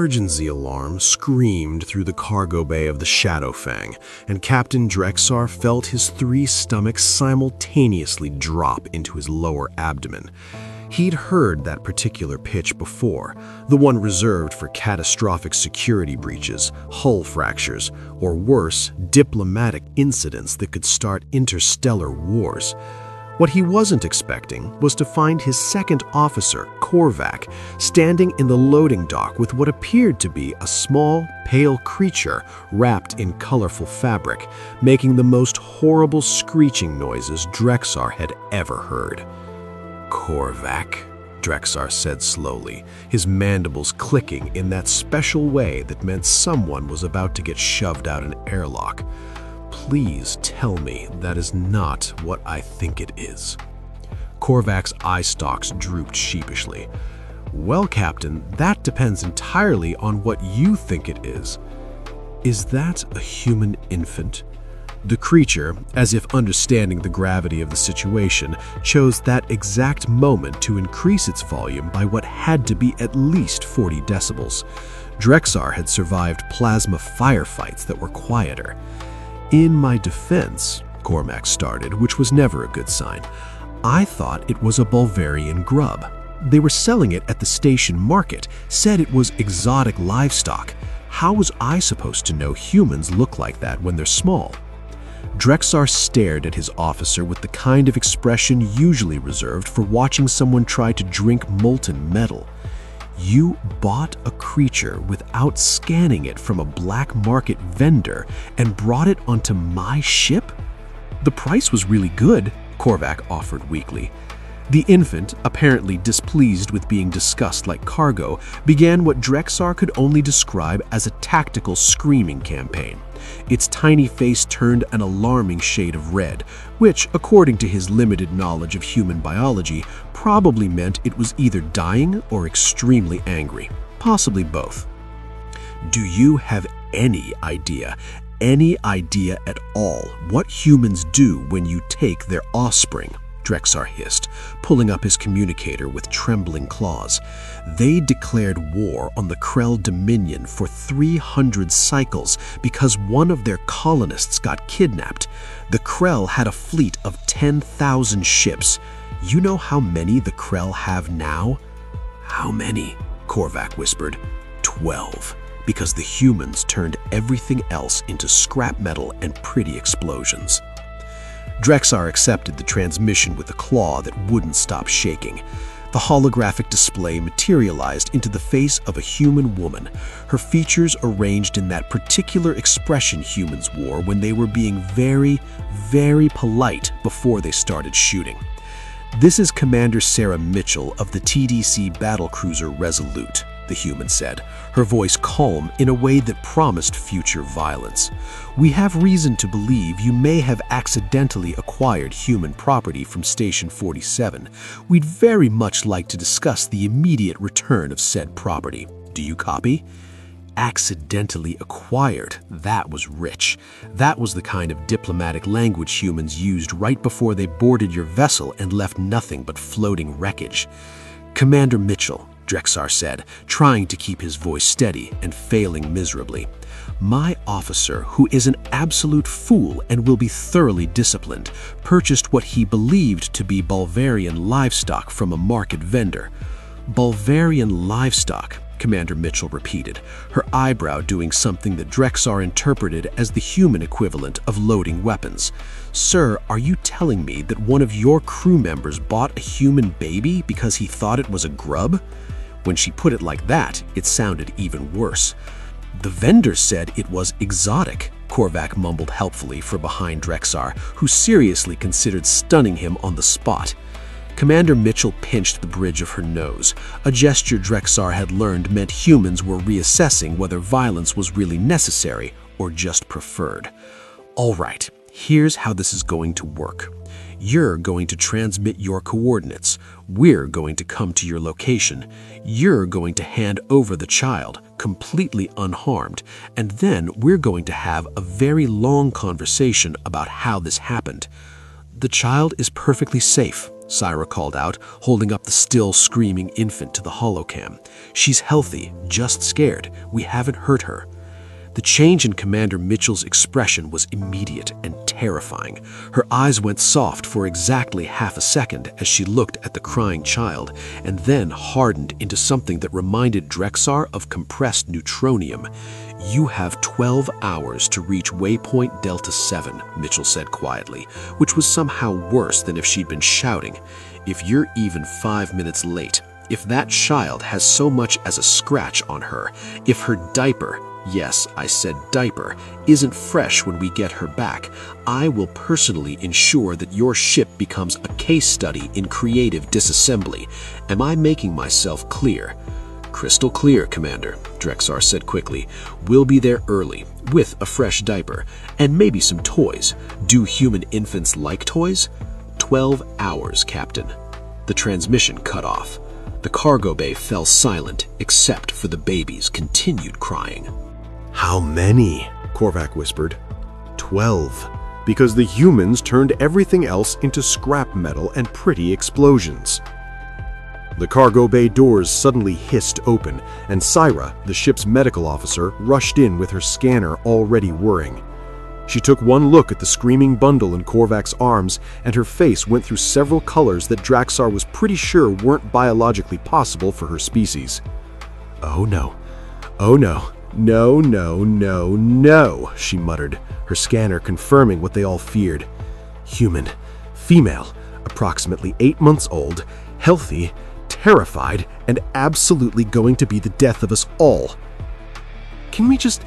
emergency alarm screamed through the cargo bay of the Shadowfang, and Captain Drexar felt his 3 stomachs simultaneously drop into his lower abdomen. He'd heard that particular pitch before, the one reserved for catastrophic security breaches, hull fractures, or worse, diplomatic incidents that could start interstellar wars. What he wasn't expecting was to find his second officer, Korvac, standing in the loading dock with what appeared to be a small, pale creature wrapped in colorful fabric, making the most horrible screeching noises Drexar had ever heard. "Korvac," Drexar said slowly, his mandibles clicking in that special way that meant someone was about to get shoved out an airlock. "Please tell me that is not what I think it is." Korvac's eye stalks drooped sheepishly. "Well, Captain, that depends entirely on what you think it is. Is that a human infant?" The creature, as if understanding the gravity of the situation, chose that exact moment to increase its volume by what had to be at least 40 decibels. Drexar had survived plasma firefights that were quieter. "In my defense," Cormac started, which was never a good sign, "I thought it was a Bulgarian grub. They were selling it at the station market, said it was exotic livestock. How was I supposed to know humans look like that when they're small?" Drexar stared at his officer with the kind of expression usually reserved for watching someone try to drink molten metal. "You bought a creature without scanning it from a black market vendor and brought it onto my ship?" "The price was really good," Korvac offered weakly. The infant, apparently displeased with being discussed like cargo, began what Drexar could only describe as a tactical screaming campaign. Its tiny face turned an alarming shade of red, which, according to his limited knowledge of human biology, probably meant it was either dying or extremely angry, possibly both. "Do you have any idea at all, what humans do when you take their offspring?" Drexar hissed, pulling up his communicator with trembling claws. "They declared war on the Krell Dominion for 300 cycles because one of their colonists got kidnapped. The Krell had a fleet of 10,000 ships. You know how many the Krell have now?" "How many?" Korvac whispered. 12, because the humans turned everything else into scrap metal and pretty explosions." Drexar accepted the transmission with a claw that wouldn't stop shaking. The holographic display materialized into the face of a human woman, her features arranged in that particular expression humans wore when they were being very, very polite before they started shooting. "This is Commander Sarah Mitchell of the TDC battlecruiser Resolute," the human said, her voice calm in a way that promised future violence. "We have reason to believe you may have accidentally acquired human property from Station 47. We'd very much like to discuss the immediate return of said property. Do you copy?" Accidentally acquired. That was rich. That was the kind of diplomatic language humans used right before they boarded your vessel and left nothing but floating wreckage. "Commander Mitchell," Drexar said, trying to keep his voice steady and failing miserably, "my officer, who is an absolute fool and will be thoroughly disciplined, purchased what he believed to be Bulgarian livestock from a market vendor." "Bulgarian livestock," Commander Mitchell repeated, her eyebrow doing something that Drexar interpreted as the human equivalent of loading weapons. "Sir, are you telling me that one of your crew members bought a human baby because he thought it was a grub?" When she put it like that, it sounded even worse. "The vendor said it was exotic," Korvac mumbled helpfully for behind Drexar, who seriously considered stunning him on the spot. Commander Mitchell pinched the bridge of her nose, a gesture Drexar had learned meant humans were reassessing whether violence was really necessary or just preferred. "All right, here's how this is going to work. You're going to transmit your coordinates. We're going to come to your location. You're going to hand over the child, completely unharmed, and then we're going to have a very long conversation about how this happened." "The child is perfectly safe," Syra called out, holding up the still screaming infant to the holocam. "She's healthy, just scared. We haven't hurt her." The change in Commander Mitchell's expression was immediate and terrifying. Her eyes went soft for exactly half a second as she looked at the crying child, and then hardened into something that reminded Drexar of compressed neutronium. "You have 12 hours to reach waypoint Delta 7, Mitchell said quietly, which was somehow worse than if she'd been shouting. "If you're even 5 minutes late, if that child has so much as a scratch on her, if her diaper— yes, I said diaper— isn't fresh when we get her back, I will personally ensure that your ship becomes a case study in creative disassembly. Am I making myself clear?" "Crystal clear, Commander," Drexar said quickly. "We'll be there early, with a fresh diaper, and maybe some toys. Do human infants like toys?" 12 hours, Captain." The transmission cut off. The cargo bay fell silent, except for the baby's continued crying. "How many?" Korvac whispered. 12. Because the humans turned everything else into scrap metal and pretty explosions. The cargo bay doors suddenly hissed open, and Syra, the ship's medical officer, rushed in with her scanner already whirring. She took one look at the screaming bundle in Korvac's arms, and her face went through several colors that Draxar was pretty sure weren't biologically possible for her species. "Oh no. Oh no. No, no, no, no," she muttered, her scanner confirming what they all feared. "Human, female, approximately 8 months old, healthy, terrified, and absolutely going to be the death of us all. Can we just,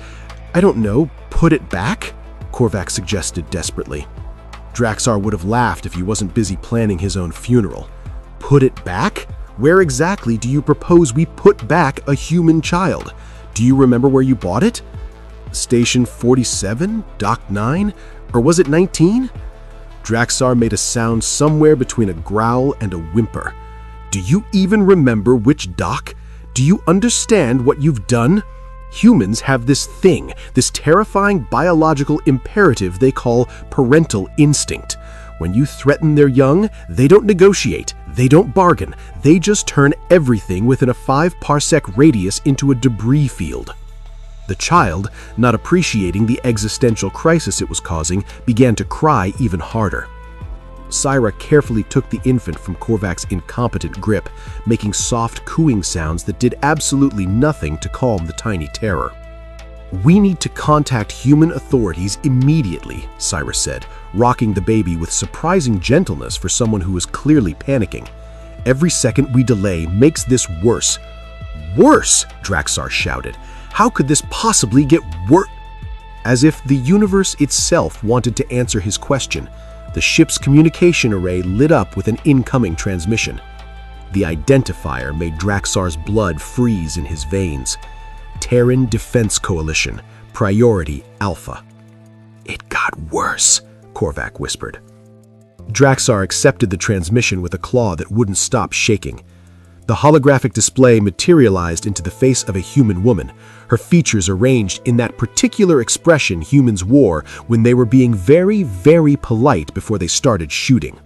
I don't know, put it back?" Korvac suggested desperately. Draxar would have laughed if he wasn't busy planning his own funeral. "Put it back? Where exactly do you propose we put back a human child? Do you remember where you bought it? Station 47? Dock 9? Or was it 19? Draxar made a sound somewhere between a growl and a whimper. "Do you even remember which dock? Do you understand what you've done? Humans have this thing, this terrifying biological imperative they call parental instinct. When you threaten their young, they don't negotiate, they don't bargain, they just turn everything within a 5-parsec radius into a debris field." The child, not appreciating the existential crisis it was causing, began to cry even harder. Syra carefully took the infant from Korvac's incompetent grip, making soft cooing sounds that did absolutely nothing to calm the tiny terror. "We need to contact human authorities immediately," Syra said, rocking the baby with surprising gentleness for someone who was clearly panicking. "Every second we delay makes this worse." "Worse?" Draxar shouted. "How could this possibly get worse?" As if the universe itself wanted to answer his question, the ship's communication array lit up with an incoming transmission. The identifier made Draxar's blood freeze in his veins. "Terran Defense Coalition, Priority Alpha." "It got worse," Korvac whispered. Draxar accepted the transmission with a claw that wouldn't stop shaking. The holographic display materialized into the face of a human woman, her features arranged in that particular expression humans wore when they were being very, very polite before they started shooting.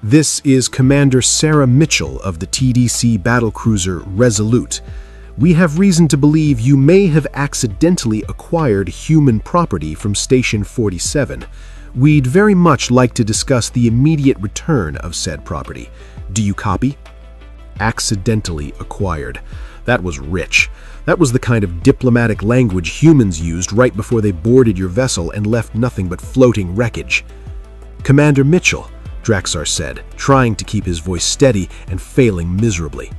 "This is Commander Sarah Mitchell of the TDC battlecruiser Resolute. We have reason to believe you may have accidentally acquired human property from Station 47. We'd very much like to discuss the immediate return of said property. Do you copy?" Accidentally acquired. That was rich. That was the kind of diplomatic language humans used right before they boarded your vessel and left nothing but floating wreckage. "Commander Mitchell," Draxar said, trying to keep his voice steady and failing miserably.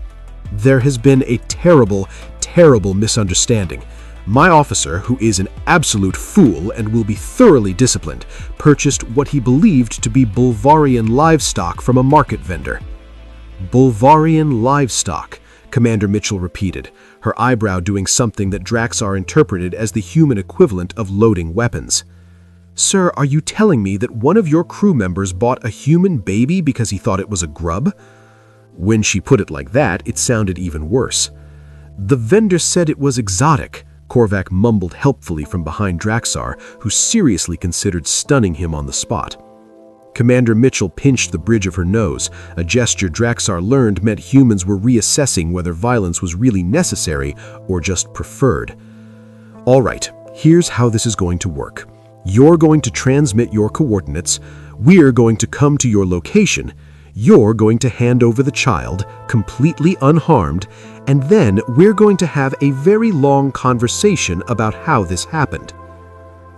"There has been a terrible, terrible misunderstanding. My officer, who is an absolute fool and will be thoroughly disciplined, purchased what he believed to be Bulvarian livestock from a market vendor." "Bulvarian livestock," Commander Mitchell repeated, her eyebrow doing something that Draxar interpreted as the human equivalent of loading weapons. "Sir, are you telling me that one of your crew members bought a human baby because he thought it was a grub?" When she put it like that, it sounded even worse. "The vendor said it was exotic," Korvac mumbled helpfully from behind Draxar, who seriously considered stunning him on the spot. Commander Mitchell pinched the bridge of her nose, a gesture Draxar learned meant humans were reassessing whether violence was really necessary or just preferred. All right, here's how this is going to work. You're going to transmit your coordinates, we're going to come to your location, you're going to hand over the child, completely unharmed, and then we're going to have a very long conversation about how this happened.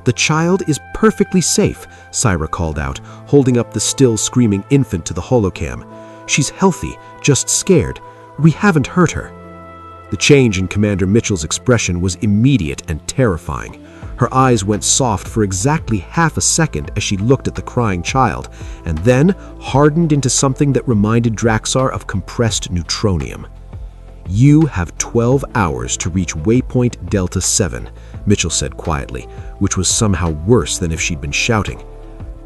The child is perfectly safe, Syra called out, holding up the still screaming infant to the holocam. She's healthy, just scared. We haven't hurt her. The change in Commander Mitchell's expression was immediate and terrifying. Her eyes went soft for exactly half a second as she looked at the crying child, and then hardened into something that reminded Draxar of compressed neutronium. You have 12 hours to reach waypoint Delta 7, Mitchell said quietly, which was somehow worse than if she'd been shouting.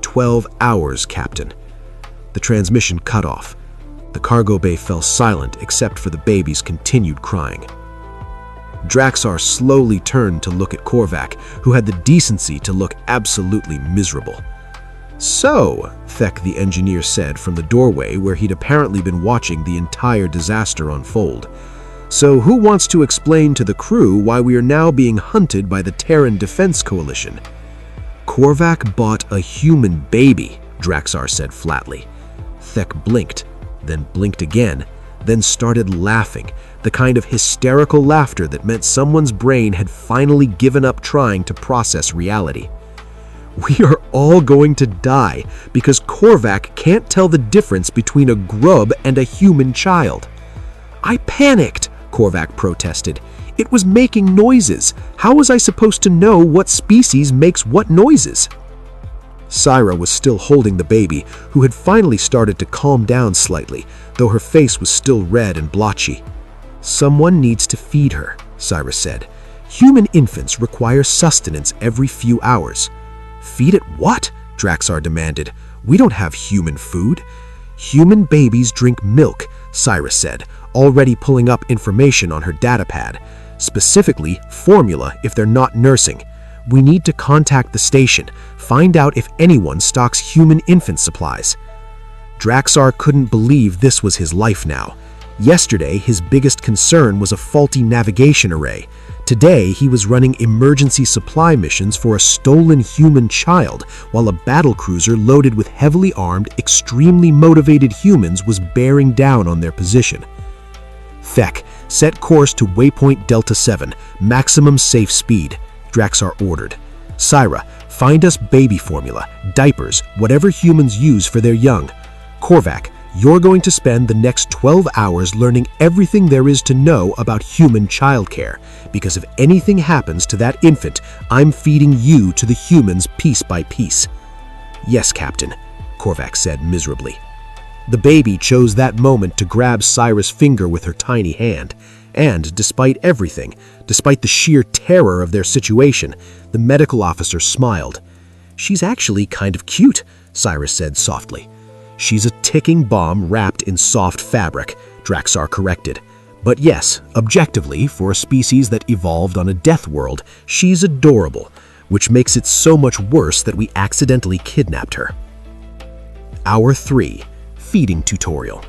12 hours, Captain. The transmission cut off. The cargo bay fell silent except for the baby's continued crying. Draxar slowly turned to look at Korvac, who had the decency to look absolutely miserable. So, Thek the engineer said from the doorway where he'd apparently been watching the entire disaster unfold. So who wants to explain to the crew why we are now being hunted by the Terran Defense Coalition? Korvac bought a human baby, Draxar said flatly. Thek blinked, then blinked again, then started laughing, the kind of hysterical laughter that meant someone's brain had finally given up trying to process reality. We are all going to die because Korvac can't tell the difference between a grub and a human child. I panicked, Korvac protested. It was making noises. How was I supposed to know what species makes what noises? Syra was still holding the baby, who had finally started to calm down slightly, though her face was still red and blotchy. Someone needs to feed her, Syra said. Human infants require sustenance every few hours. Feed it what? Draxar demanded. We don't have human food. Human babies drink milk, Syra said, already pulling up information on her datapad. Specifically, formula if they're not nursing. We need to contact the station, find out if anyone stocks human infant supplies. Draxar couldn't believe this was his life now. Yesterday, his biggest concern was a faulty navigation array. Today, he was running emergency supply missions for a stolen human child, while a battlecruiser loaded with heavily armed, extremely motivated humans was bearing down on their position. Thek, set course to waypoint Delta 7, maximum safe speed, Draxar ordered. Syra, find us baby formula, diapers, whatever humans use for their young. Korvac, you're going to spend the next 12 hours learning everything there is to know about human childcare, because if anything happens to that infant, I'm feeding you to the humans piece by piece. Yes, Captain, Korvac said miserably. The baby chose that moment to grab Syra's finger with her tiny hand, and despite everything, despite the sheer terror of their situation, the medical officer smiled. She's actually kind of cute, Syra said softly. She's a ticking bomb wrapped in soft fabric, Draxar corrected. But yes, objectively, for a species that evolved on a death world, she's adorable, which makes it so much worse that we accidentally kidnapped her. Hour 3. Feeding tutorial.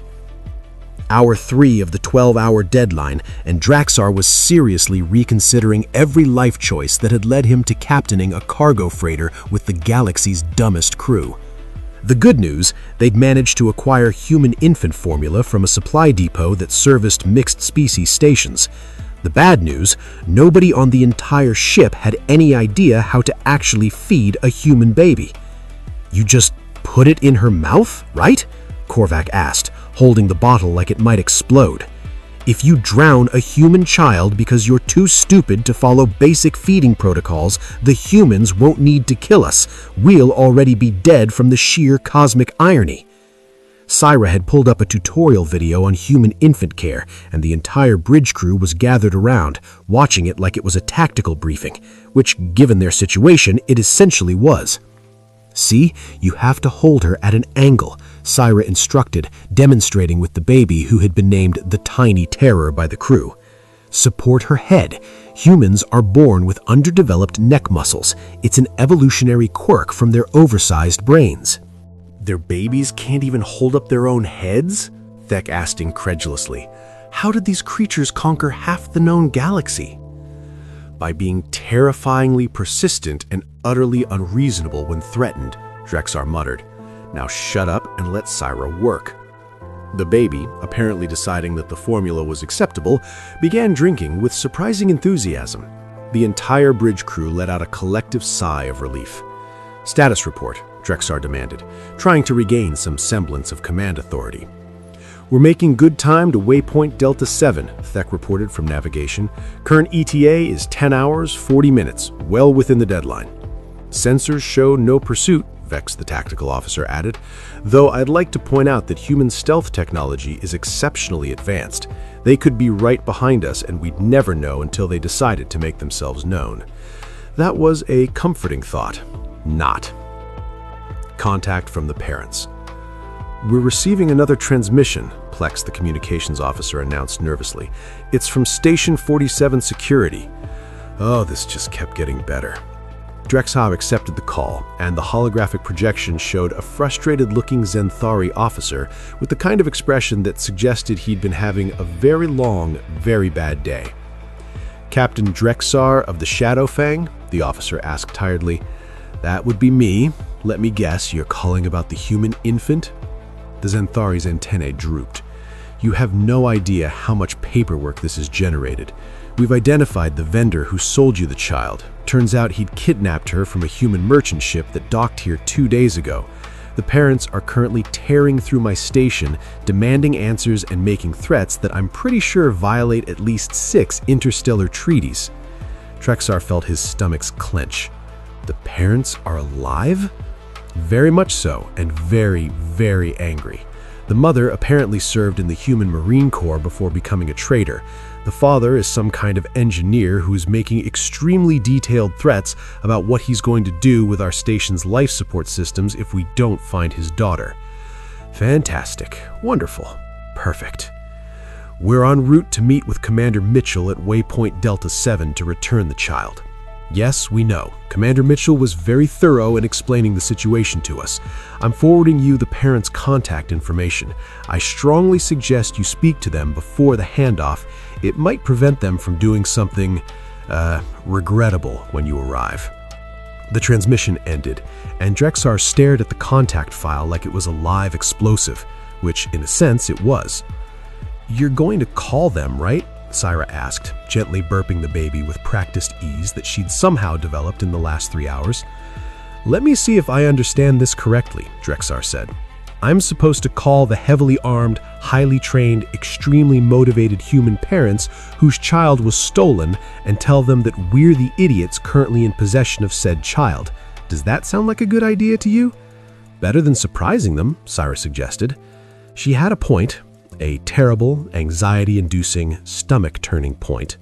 Hour 3 of the 12-hour deadline, and Draxar was seriously reconsidering every life choice that had led him to captaining a cargo freighter with the galaxy's dumbest crew. The good news, they'd managed to acquire human infant formula from a supply depot that serviced mixed-species stations. The bad news, nobody on the entire ship had any idea how to actually feed a human baby. You just put it in her mouth, right? Korvac asked, holding the bottle like it might explode. If you drown a human child because you're too stupid to follow basic feeding protocols, the humans won't need to kill us. We'll already be dead from the sheer cosmic irony. Syra had pulled up a tutorial video on human infant care, and the entire bridge crew was gathered around, watching it like it was a tactical briefing, which, given their situation, it essentially was. See, you have to hold her at an angle, Syra instructed, demonstrating with the baby who had been named the Tiny Terror by the crew. Support her head. Humans are born with underdeveloped neck muscles. It's an evolutionary quirk from their oversized brains. Their babies can't even hold up their own heads? Thek asked incredulously. How did these creatures conquer half the known galaxy? By being terrifyingly persistent and utterly unreasonable when threatened, Drexar muttered. Now shut up and let Syra work. The baby, apparently deciding that the formula was acceptable, began drinking with surprising enthusiasm. The entire bridge crew let out a collective sigh of relief. Status report, Drexar demanded, trying to regain some semblance of command authority. We're making good time to waypoint Delta 7, Thek reported from navigation. Current ETA is 10 hours, 40 minutes, well within the deadline. Sensors show no pursuit, Vex, the tactical officer, added, though I'd like to point out that human stealth technology is exceptionally advanced. They could be right behind us and we'd never know until they decided to make themselves known. That was a comforting thought. Not. Contact from the parents. We're receiving another transmission, Plex, the communications officer, announced nervously. It's from Station 47 Security. Oh, this just kept getting better. Drexar accepted the call, and the holographic projection showed a frustrated-looking Zenthari officer with the kind of expression that suggested he'd been having a very long, very bad day. Captain Drexar of the Shadowfang? The officer asked tiredly. That would be me. Let me guess, you're calling about the human infant? The Zenthari's antennae drooped. You have no idea how much paperwork this has generated. We've identified the vendor who sold you the child. Turns out he'd kidnapped her from a human merchant ship that docked here 2 days ago. The parents are currently tearing through my station, demanding answers and making threats that I'm pretty sure violate at least 6 interstellar treaties. Drexar felt his stomachs clench. The parents are alive? Very much so, and very, very angry. The mother apparently served in the human Marine Corps before becoming a traitor. The father is some kind of engineer who's making extremely detailed threats about what he's going to do with our station's life support systems if we don't find his daughter. Fantastic. Wonderful. Perfect. We're en route to meet with Commander Mitchell at Waypoint Delta 7 to return the child. Yes, we know. Commander Mitchell was very thorough in explaining the situation to us. I'm forwarding you the parents' contact information. I strongly suggest you speak to them before the handoff. It might prevent them from doing something, regrettable when you arrive. The transmission ended, and Drexar stared at the contact file like it was a live explosive, which, in a sense, it was. You're going to call them, right? Syra asked, gently burping the baby with practiced ease that she'd somehow developed in the last 3 hours. Let me see if I understand this correctly, Drexar said. I'm supposed to call the heavily armed, highly trained, extremely motivated human parents whose child was stolen and tell them that we're the idiots currently in possession of said child. Does that sound like a good idea to you? Better than surprising them, Syra suggested. She had a point. A terrible, anxiety-inducing, stomach-turning point.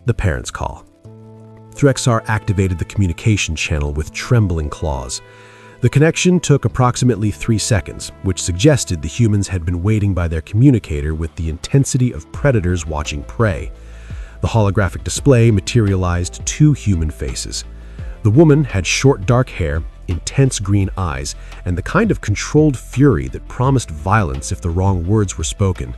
The parents' call. Drexar activated the communication channel with trembling claws. The connection took approximately 3 seconds, which suggested the humans had been waiting by their communicator with the intensity of predators watching prey. The holographic display materialized 2 human faces. The woman had short dark hair, intense green eyes, and the kind of controlled fury that promised violence if the wrong words were spoken.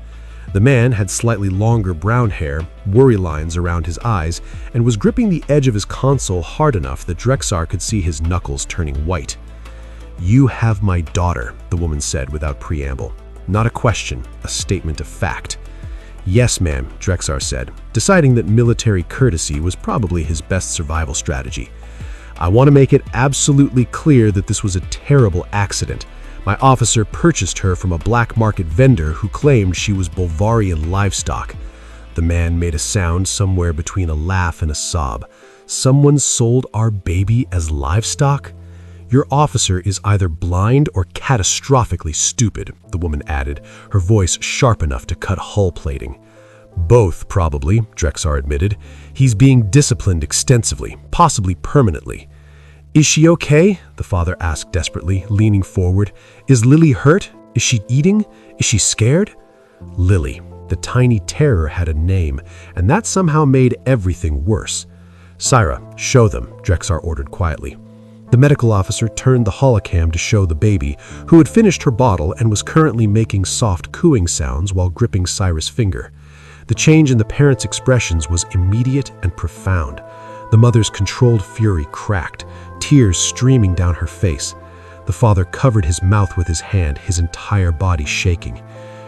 The man had slightly longer brown hair, worry lines around his eyes, and was gripping the edge of his console hard enough that Drexar could see his knuckles turning white. You have my daughter, the woman said without preamble. Not a question, a statement of fact. Yes, ma'am, Drexar said, deciding that military courtesy was probably his best survival strategy. I want to make it absolutely clear that this was a terrible accident. My officer purchased her from a black market vendor who claimed she was Bolvarian livestock. The man made a sound somewhere between a laugh and a sob. Someone sold our baby as livestock? Your officer is either blind or catastrophically stupid, the woman added, her voice sharp enough to cut hull plating. Both, probably, Drexar admitted. He's being disciplined extensively, possibly permanently. Is she okay? The father asked desperately, leaning forward. Is Lily hurt? Is she eating? Is she scared? Lily, the tiny terror, had a name, and that somehow made everything worse. Syra, show them, Drexar ordered quietly. The medical officer turned the holocam to show the baby, who had finished her bottle and was currently making soft cooing sounds while gripping Cyrus' finger. The change in the parents' expressions was immediate and profound. The mother's controlled fury cracked, tears streaming down her face. The father covered his mouth with his hand, his entire body shaking.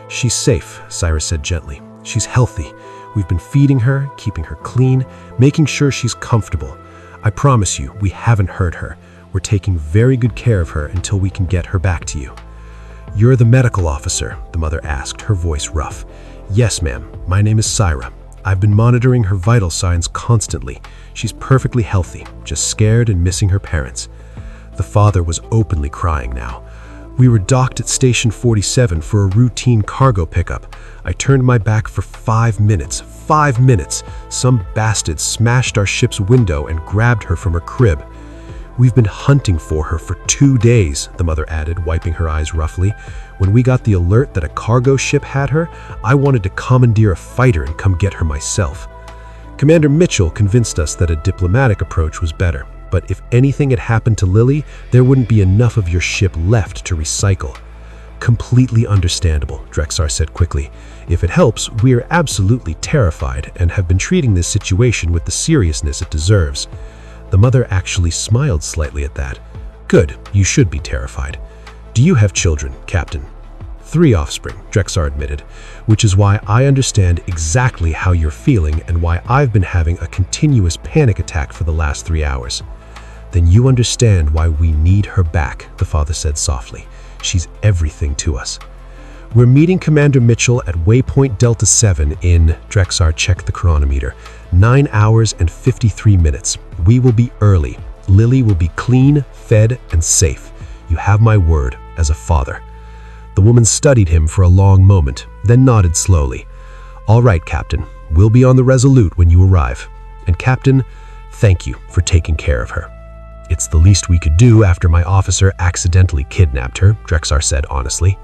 "She's safe," Cyrus said gently. "She's healthy. We've been feeding her, keeping her clean, making sure she's comfortable. I promise you, we haven't hurt her. We're taking very good care of her until we can get her back to you." "You're the medical officer?" the mother asked, her voice rough. "Yes, ma'am. My name is Syra. I've been monitoring her vital signs constantly. She's perfectly healthy, just scared and missing her parents." The father was openly crying now. "We were docked at Station 47 for a routine cargo pickup. I turned my back for 5 minutes. 5 minutes! Some bastard smashed our ship's window and grabbed her from her crib. We've been hunting for her for 2 days," the mother added, wiping her eyes roughly. "When we got the alert that a cargo ship had her, I wanted to commandeer a fighter and come get her myself. Commander Mitchell convinced us that a diplomatic approach was better, but if anything had happened to Lily, there wouldn't be enough of your ship left to recycle." "Completely understandable," Drexar said quickly. "If it helps, we are absolutely terrified and have been treating this situation with the seriousness it deserves." The mother actually smiled slightly at that. "Good, you should be terrified. Do you have children, Captain?" 3 offspring, Drexar admitted, "which is why I understand exactly how you're feeling and why I've been having a continuous panic attack for the last 3 hours. "Then you understand why we need her back," the father said softly. "She's everything to us." "We're meeting Commander Mitchell at waypoint Delta 7 in," Drexar checked the chronometer, 9 hours and 53 minutes. "We will be early. Lily will be clean, fed, and safe. You have my word as a father." The woman studied him for a long moment, then nodded slowly. "All right, Captain. We'll be on the Resolute when you arrive. And Captain, thank you for taking care of her." "It's the least we could do after my officer accidentally kidnapped her," Drexar said honestly.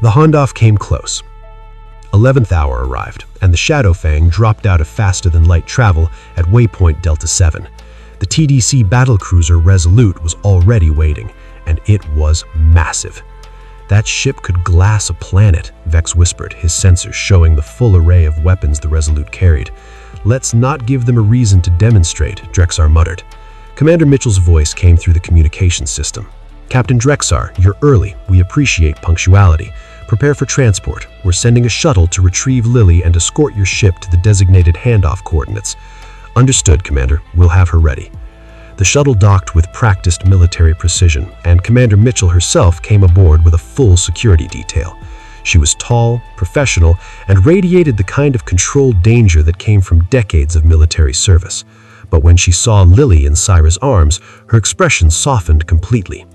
The handoff came close. 11th hour arrived, and the Shadowfang dropped out of faster-than-light travel at waypoint Delta 7. The TDC battlecruiser Resolute was already waiting, and it was massive. "That ship could glass a planet," Vex whispered, his sensors showing the full array of weapons the Resolute carried. "Let's not give them a reason to demonstrate," Drexar muttered. Commander Mitchell's voice came through the communications system. "Captain Drexar, you're early. We appreciate punctuality. Prepare for transport. We're sending a shuttle to retrieve Lily and escort your ship to the designated handoff coordinates." "Understood, Commander. We'll have her ready." The shuttle docked with practiced military precision, and Commander Mitchell herself came aboard with a full security detail. She was tall, professional, and radiated the kind of controlled danger that came from decades of military service. But when she saw Lily in Syra's arms, her expression softened completely.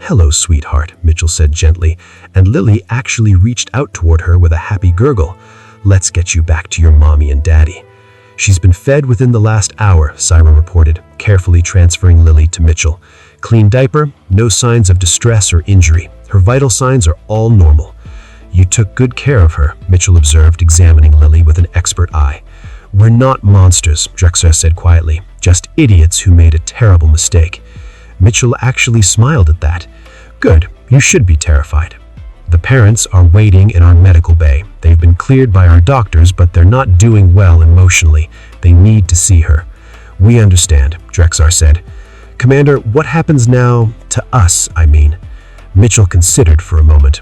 "Hello, sweetheart," Mitchell said gently, and Lily actually reached out toward her with a happy gurgle. "Let's get you back to your mommy and daddy." "She's been fed within the last hour," Syra reported, carefully transferring Lily to Mitchell. "Clean diaper, no signs of distress or injury. Her vital signs are all normal." "You took good care of her," Mitchell observed, examining Lily with an expert eye. "We're not monsters," Drexar said quietly, "just idiots who made a terrible mistake." Mitchell actually smiled at that. "Good, you should be terrified. The parents are waiting in our medical bay. They've been cleared by our doctors, but they're not doing well emotionally. They need to see her." "We understand," Drexar said. "Commander, what happens now to us, I mean?" Mitchell considered for a moment.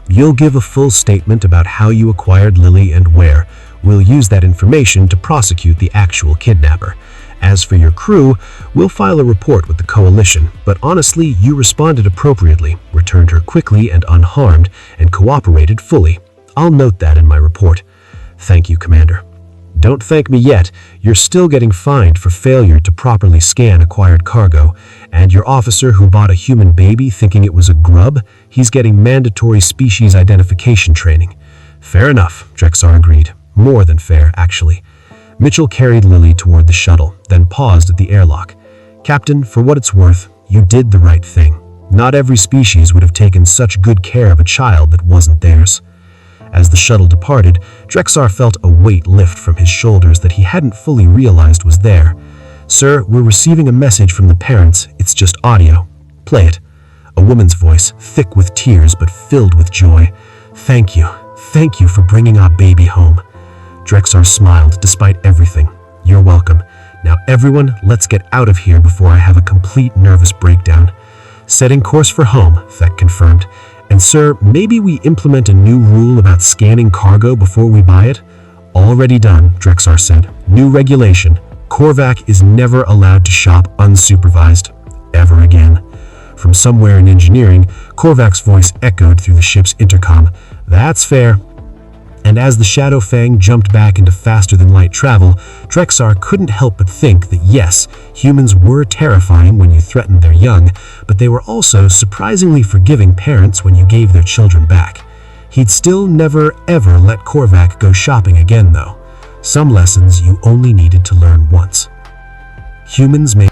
"You'll give a full statement about how you acquired Lily and where. We'll use that information to prosecute the actual kidnapper. As for your crew, we'll file a report with the Coalition, but honestly, you responded appropriately, returned her quickly and unharmed, and cooperated fully. I'll note that in my report." "Thank you, Commander." "Don't thank me yet. You're still getting fined for failure to properly scan acquired cargo, and your officer who bought a human baby thinking it was a grub, he's getting mandatory species identification training." "Fair enough," Drexar agreed. "More than fair, actually." Mitchell carried Lily toward the shuttle, then paused at the airlock. "Captain, for what it's worth, you did the right thing. Not every species would have taken such good care of a child that wasn't theirs." As the shuttle departed, Drexar felt a weight lift from his shoulders that he hadn't fully realized was there. "Sir, we're receiving a message from the parents. It's just audio." "Play it." A woman's voice, thick with tears but filled with joy. "Thank you. Thank you for bringing our baby home." Drexar smiled despite everything. "You're welcome. Now everyone, let's get out of here before I have a complete nervous breakdown." "Setting course for home," Thek confirmed. "And sir, maybe we implement a new rule about scanning cargo before we buy it?" "Already done," Drexar said. "New regulation. Korvac is never allowed to shop unsupervised. Ever again." From somewhere in engineering, Korvac's voice echoed through the ship's intercom. "That's fair." And as the Shadow Fang jumped back into faster-than-light travel, Drexar couldn't help but think that yes, humans were terrifying when you threatened their young, but they were also surprisingly forgiving parents when you gave their children back. He'd still never, ever let Korvac go shopping again, though. Some lessons you only needed to learn once. Humans may